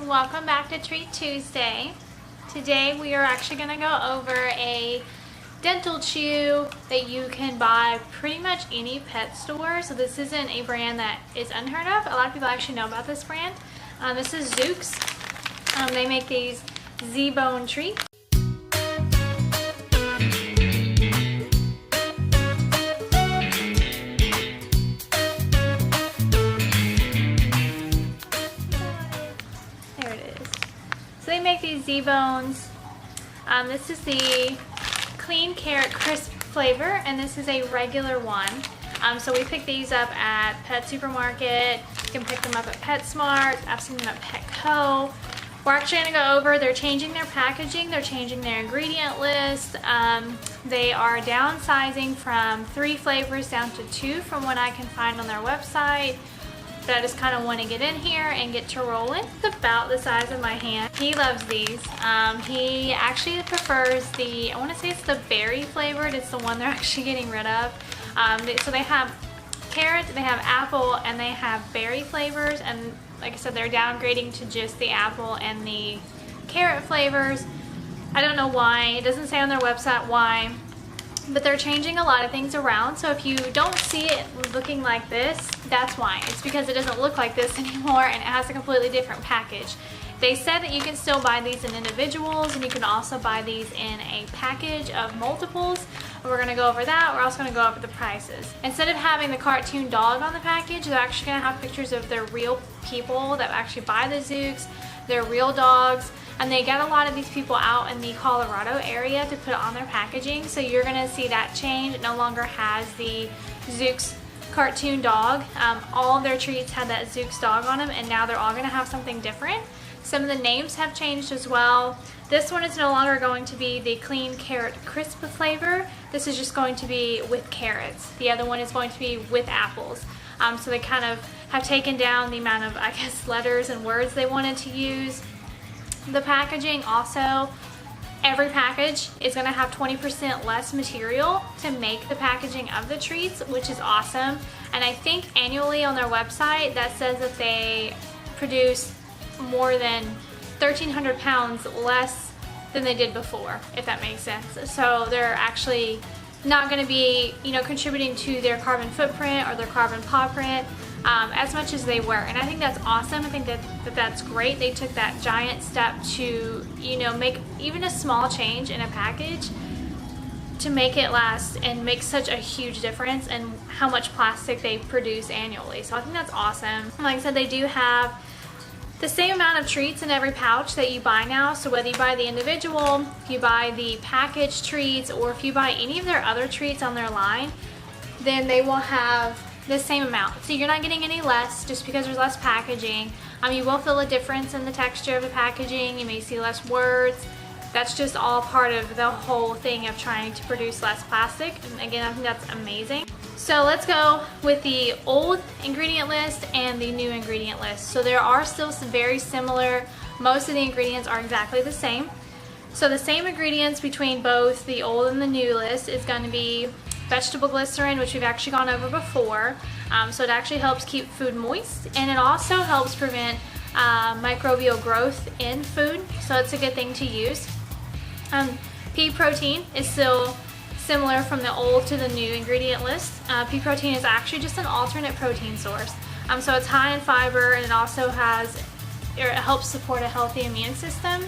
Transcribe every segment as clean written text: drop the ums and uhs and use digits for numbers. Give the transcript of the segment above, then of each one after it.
Welcome back to Treat Tuesday. Today we are actually going to go over a dental chew that you can buy pretty much any pet store. So this isn't a brand that is unheard of. A lot of people actually know about this brand. This is Zukes. They make these Zbone treats. So they make these Zbones. This is the clean carrot crisp flavor, and this is a regular one. So we pick these up at Pet Supermarket. You can pick them up at PetSmart. I've seen them at Petco. We're actually going to go over, they're changing their packaging, they're changing their ingredient list. They are downsizing from 3 flavors down to 2 from what I can find on their website. But I just kind of want to get in here and get to rolling. It's about the size of my hand. He loves these. He actually prefers the, I want to say it's the berry flavored. It's the one they're actually getting rid of. So they have carrot, they have apple, and they have berry flavors. And like I said, they're downgrading to just the apple and the carrot flavors. I don't know why. It doesn't say on their website why. But they're changing a lot of things around, so if you don't see it looking like this, that's why. It's because it doesn't look like this anymore and it has a completely different package. They said that you can still buy these in individuals, and you can also buy these in a package of multiples. And we're going to go over that. We're also going to go over the prices. Instead of having the cartoon dog on the package, they're actually going to have pictures of their real people that actually buy the Zukes, their real dogs. And they get a lot of these people out in the Colorado area to put on their packaging. So you're going to see that change. It no longer has the Zukes cartoon dog. All of their treats had that Zukes dog on them, and now they're all going to have something different. Some of the names have changed as well. This one is no longer going to be the clean carrot crisp flavor. This is just going to be with carrots. The other one is going to be with apples. So they kind of have taken down the amount of, I guess, letters and words they wanted to use. The packaging also, every package is going to have 20% less material to make the packaging of the treats, which is awesome. And I think annually on their website that says that they produce more than 1,300 pounds less than they did before, if that makes sense. So they're actually not going to be, contributing to their carbon footprint or their carbon paw print as much as they were. And I think that's awesome. I think that's great. They took that giant step to, make even a small change in a package to make it last and make such a huge difference in how much plastic they produce annually. So I think that's awesome. Like I said, they do have the same amount of treats in every pouch that you buy now. So whether you buy the individual, if you buy the packaged treats, or if you buy any of their other treats on their line, then they will have the same amount. So you're not getting any less just because there's less packaging. You will feel a difference in the texture of the packaging. You may see less words. That's just all part of the whole thing of trying to produce less plastic. And again, I think that's amazing. So let's go with the old ingredient list and the new ingredient list. So there are still some very similar. Most of the ingredients are exactly the same. So the same ingredients between both the old and the new list is going to be vegetable glycerin, which we've actually gone over before. So it actually helps keep food moist, and it also helps prevent microbial growth in food. So it's a good thing to use. Pea protein is still similar from the old to the new ingredient list. Pea protein is actually just an alternate protein source. So it's high in fiber, and it also it helps support a healthy immune system.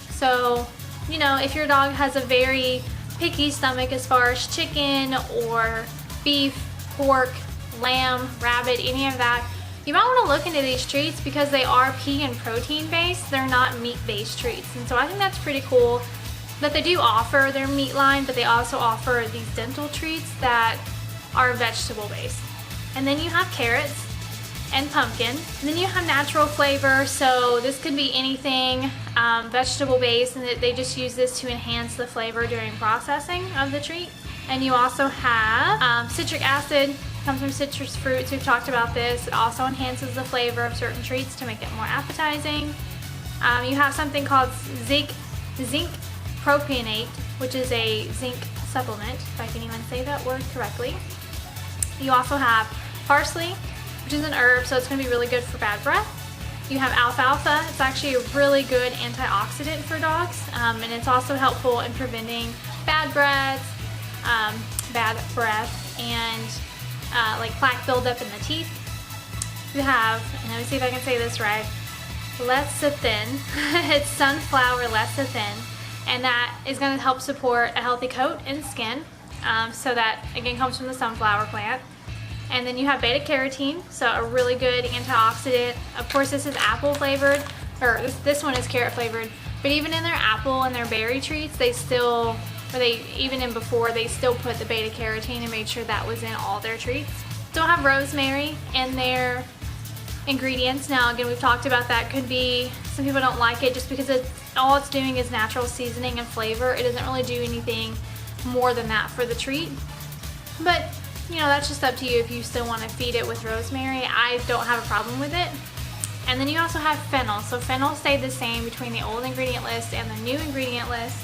So, if your dog has a very picky stomach as far as chicken or beef, pork, lamb, rabbit, any of that, you might want to look into these treats because they are pea and protein based. They're not meat based treats. And so I think that's pretty cool that they do offer their meat line, but they also offer these dental treats that are vegetable based. And then you have carrots and pumpkin. And then you have natural flavor, so this could be anything vegetable based, and they just use this to enhance the flavor during processing of the treat. And you also have citric acid, comes from citrus fruits. We've talked about this. It also enhances the flavor of certain treats to make it more appetizing. You have something called zinc propionate, which is a zinc supplement, if I can even say that word correctly. You also have parsley, which is an herb, so it's going to be really good for bad breath. You have alfalfa. It's actually a really good antioxidant for dogs, and it's also helpful in preventing bad breath, and like plaque buildup in the teeth. You have, and let me see if I can say this right, lecithin. It's sunflower lecithin, and that is going to help support a healthy coat and skin. So that again comes from the sunflower plant. And then you have beta carotene, so a really good antioxidant. Of course, this is apple flavored, or this one is carrot flavored. But even in their apple and their berry treats, they still, even in before, they still put the beta carotene and made sure that was in all their treats. Still have rosemary in their ingredients. Now, again, we've talked about that. Could be some people don't like it just because all it's doing is natural seasoning and flavor. It doesn't really do anything more than that for the treat. But you know, that's just up to you if you still want to feed it with rosemary. I don't have a problem with it. And then you also have fennel. So fennel stayed the same between the old ingredient list and the new ingredient list.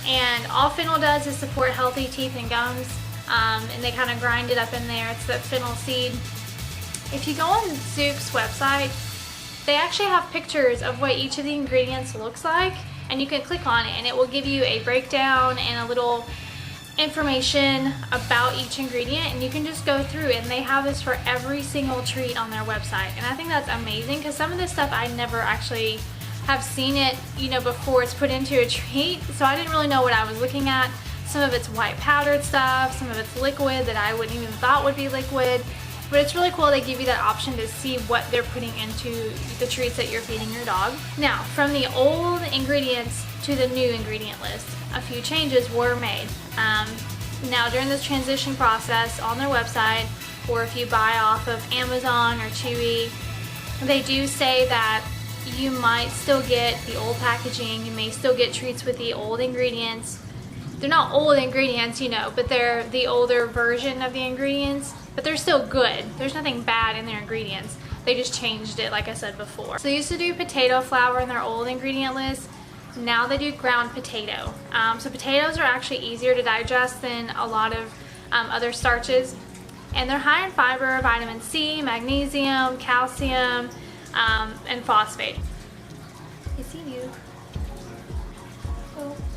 And all fennel does is support healthy teeth and gums. And they kind of grind it up in there. It's the fennel seed. If you go on Zukes website, they actually have pictures of what each of the ingredients looks like. And you can click on it and it will give you a breakdown and a little information about each ingredient, and you can just go through it, and they have this for every single treat on their website. And I think that's amazing because some of this stuff I never actually have seen it, you know, before it's put into a treat, so I didn't really know what I was looking at. Some of it's white powdered stuff, some of it's liquid that I wouldn't even thought would be liquid, but it's really cool they give you that option to see what they're putting into the treats that you're feeding your dog. Now, from the old ingredients to the new ingredient list, a few changes were made. Now, during this transition process on their website, or if you buy off of Amazon or Chewy, they do say that you might still get the old packaging, you may still get treats with the old ingredients. They're not old ingredients, you know, but they're the older version of the ingredients, but they're still good. There's nothing bad in their ingredients. They just changed it, like I said before. So they used to do potato flour in their old ingredient list. Now they do ground potato. So potatoes are actually easier to digest than a lot of other starches. And they're high in fiber, vitamin C, magnesium, calcium, and phosphate. I see you.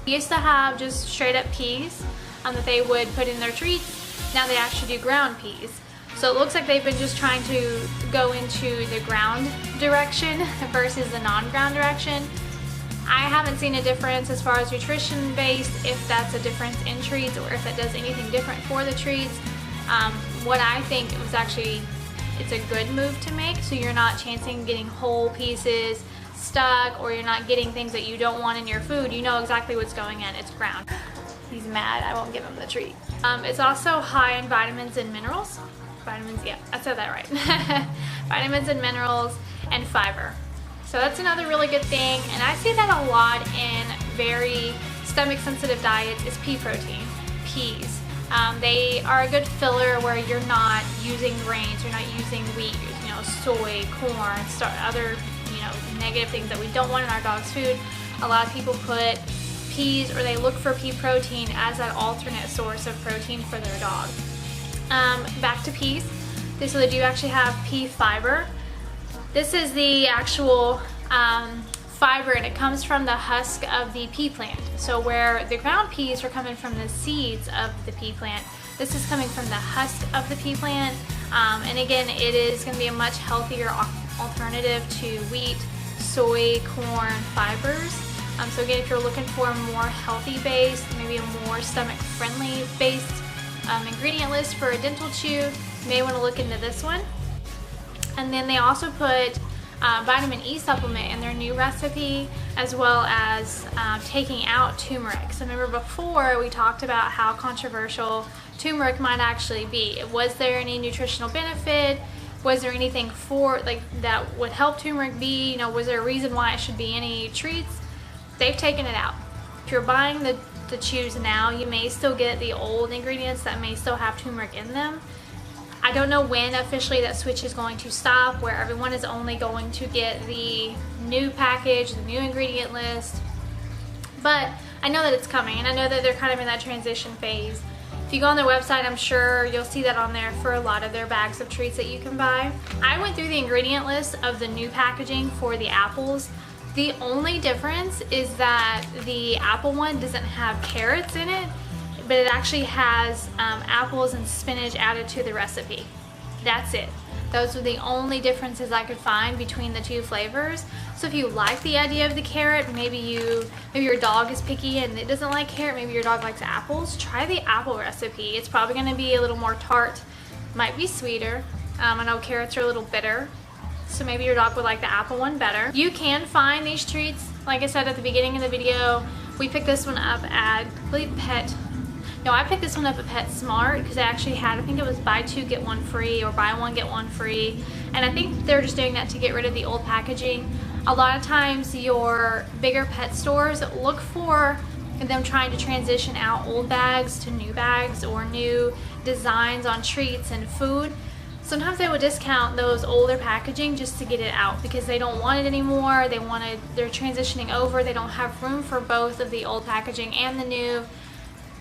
We used to have just straight up peas that they would put in their treats. Now they actually do ground peas. So it looks like they've been just trying to go into the ground direction versus the non-ground direction. I haven't seen a difference as far as nutrition based, if that's a difference in treats or if that does anything different for the treats. What I think it was actually, it's a good move to make, so you're not chancing getting whole pieces stuck, or you're not getting things that you don't want in your food. You know exactly what's going in. It's ground. He's mad I won't give him the treat. It's also high in vitamins and minerals. Vitamins, yeah, I said that right. Vitamins and minerals and fiber. So that's another really good thing, and I see that a lot in very stomach sensitive diets is pea protein, peas. They are a good filler where you're not using grains, you're not using wheat, you know, soy, corn, other, you know, negative things that we don't want in our dog's food. A lot of people put peas, or they look for pea protein as that alternate source of protein for their dog. Back to peas. So they do actually have pea fiber. This is the actual fiber, and it comes from the husk of the pea plant. So where the ground peas are coming from the seeds of the pea plant, this is coming from the husk of the pea plant. And again, it is going to be a much healthier alternative to wheat, soy, corn, fibers. So again, if you're looking for a more healthy base, maybe a more stomach friendly based ingredient list for a dental chew, you may want to look into this one. And then they also put vitamin E supplement in their new recipe, as well as taking out turmeric. So remember before we talked about how controversial turmeric might actually be. Was there any nutritional benefit? Was there anything that would help turmeric be? You know, was there a reason why it should be any treats? They've taken it out. If you're buying the chews now, you may still get the old ingredients that may still have turmeric in them. I don't know when officially that switch is going to stop, where everyone is only going to get the new package, the new ingredient list. But I know that it's coming, and I know that they're kind of in that transition phase. If you go on their website, I'm sure you'll see that on there for a lot of their bags of treats that you can buy. I went through the ingredient list of the new packaging for the apples. The only difference is that the apple one doesn't have carrots in it, but it actually has apples and spinach added to the recipe. That's it. Those are the only differences I could find between the two flavors. So if you like the idea of the carrot, maybe your dog is picky and it doesn't like carrot, maybe your dog likes apples, try the apple recipe. It's probably going to be a little more tart, might be sweeter. I know carrots are a little bitter, so maybe your dog would like the apple one better. You can find these treats, like I said at the beginning of the video, we picked this one up at, I believe I picked this one up at PetSmart because they actually had, I think it was buy two get one free or buy one get one free, and I think they're just doing that to get rid of the old packaging. A lot of times your bigger pet stores look for them trying to transition out old bags to new bags or new designs on treats and food. Sometimes they will discount those older packaging just to get it out because they don't want it anymore. They're transitioning over. They don't have room for both of the old packaging and the new.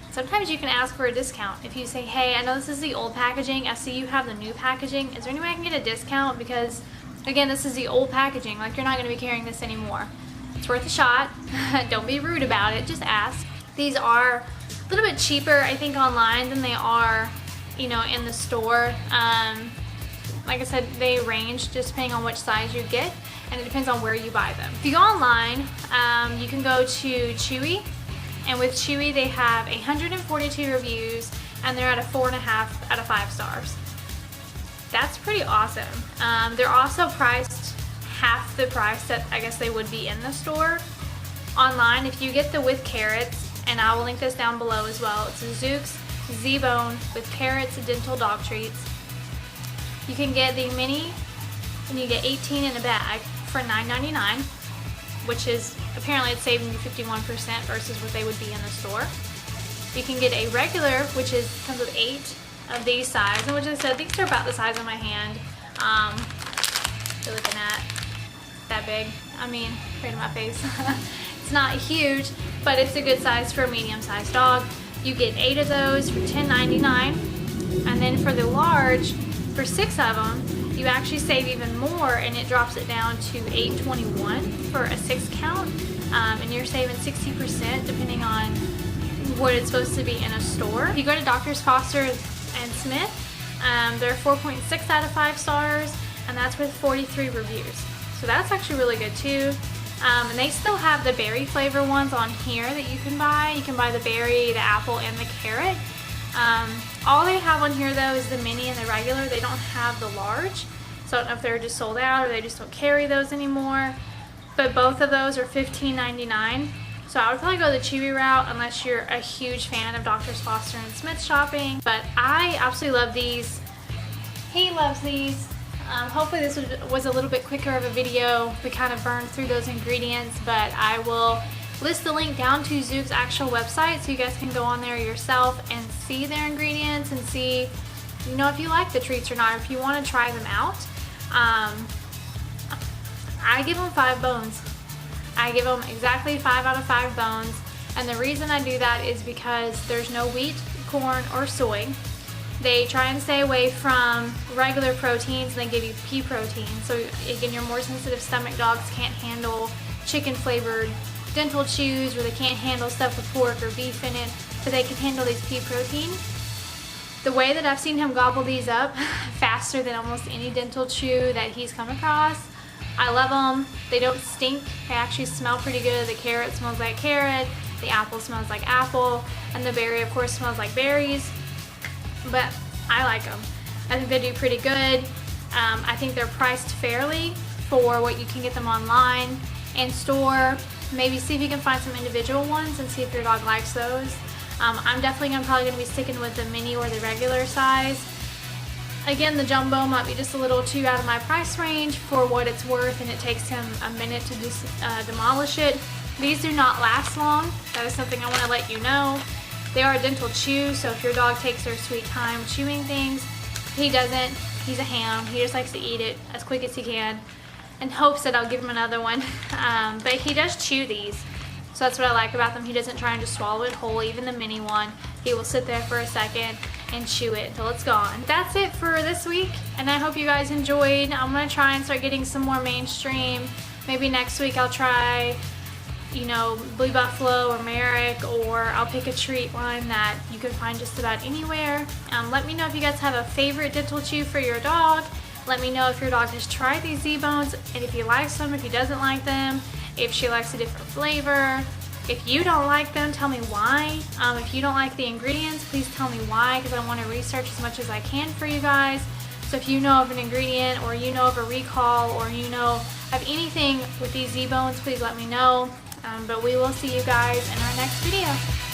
Sometimes you can ask for a discount. If you say, hey, I know this is the old packaging, I see you have the new packaging, is there any way I can get a discount? Because again, this is the old packaging, like you're not going to be carrying this anymore. It's worth a shot. Don't be rude about it, just ask. These are a little bit cheaper, I think, online than they are, in the store. Like I said, they range just depending on which size you get, and it depends on where you buy them. If you go online, you can go to Chewy. And with Chewy, they have 142 reviews, and they're at a 4.5 out of 5 stars. That's pretty awesome. They're also priced half the price that I guess they would be in the store. Online, if you get the with carrots, and I will link this down below as well, it's a Zukes Zbone with carrots and dental dog treats. You can get the mini, and you get 18 in a bag for $9.99. Which is, apparently it's saving you 51% versus what they would be in the store. You can get a regular, which comes with 8 of these size, and which I said, these are about the size of my hand. You're looking at that big. I mean, right in my face. It's not huge, but it's a good size for a medium-sized dog. You get 8 of those for $10.99, and then for the large, for 6 of them, you actually save even more, and it drops it down to $8.21 for a 6 count, and you're saving 60% depending on what it's supposed to be in a store. If you go to Drs. Foster and Smith, they're 4.6 out of 5 stars, and that's with 43 reviews. So that's actually really good too. And they still have the berry flavor ones on here that you can buy. You can buy the berry, the apple, and the carrot. All they have on here though is the mini and the regular. They don't have the large, so I don't know if they're just sold out or they just don't carry those anymore, but both of those are $15.99. So I would probably go the Chewy route unless you're a huge fan of Drs. Foster and Smith shopping, but I absolutely love these. He loves these. Hopefully this was a little bit quicker of a video. We kind of burned through those ingredients, but I will list the link down to Zuke's actual website so you guys can go on there yourself and see their ingredients and see, if you like the treats or not, if you want to try them out. I give them 5 bones. I give them exactly 5 out of 5 bones, and the reason I do that is because there's no wheat, corn, or soy. They try and stay away from regular proteins, and they give you pea protein. So again, your more sensitive stomach dogs can't handle chicken flavored dental chews, or they can't handle stuff with pork or beef in it, but they can handle these pea protein. The way that I've seen him gobble these up faster than almost any dental chew that he's come across, I love them. They don't stink. They actually smell pretty good. The carrot smells like carrot, the apple smells like apple, and the berry of course smells like berries, but I like them. I think they do pretty good. I think they're priced fairly for what you can get them online and store. Maybe see if you can find some individual ones and see if your dog likes those. I'm definitely probably going to be sticking with the mini or the regular size. Again, the jumbo might be just a little too out of my price range for what it's worth, and it takes him a minute to just demolish it. These do not last long. That is something I want to let you know. They are a dental chew, so if your dog takes their sweet time chewing things, he doesn't. He's a ham. He just likes to eat it as quick as he can, in hopes that I'll give him another one. But he does chew these. So that's what I like about them. He doesn't try and just swallow it whole, even the mini one. He will sit there for a second and chew it until it's gone. That's it for this week, and I hope you guys enjoyed. I'm gonna try and start getting some more mainstream. Maybe next week I'll try, you know, Blue Buffalo or Merrick, or I'll pick a treat one that you can find just about anywhere. Let me know if you guys have a favorite dental chew for your dog. Let me know if your dog has tried these Zbones, and if he likes them, if he doesn't like them, if she likes a different flavor. If you don't like them, tell me why. If you don't like the ingredients, please tell me why, because I want to research as much as I can for you guys. So if you know of an ingredient, or you know of a recall, or you know of anything with these Zbones, please let me know. But we will see you guys in our next video.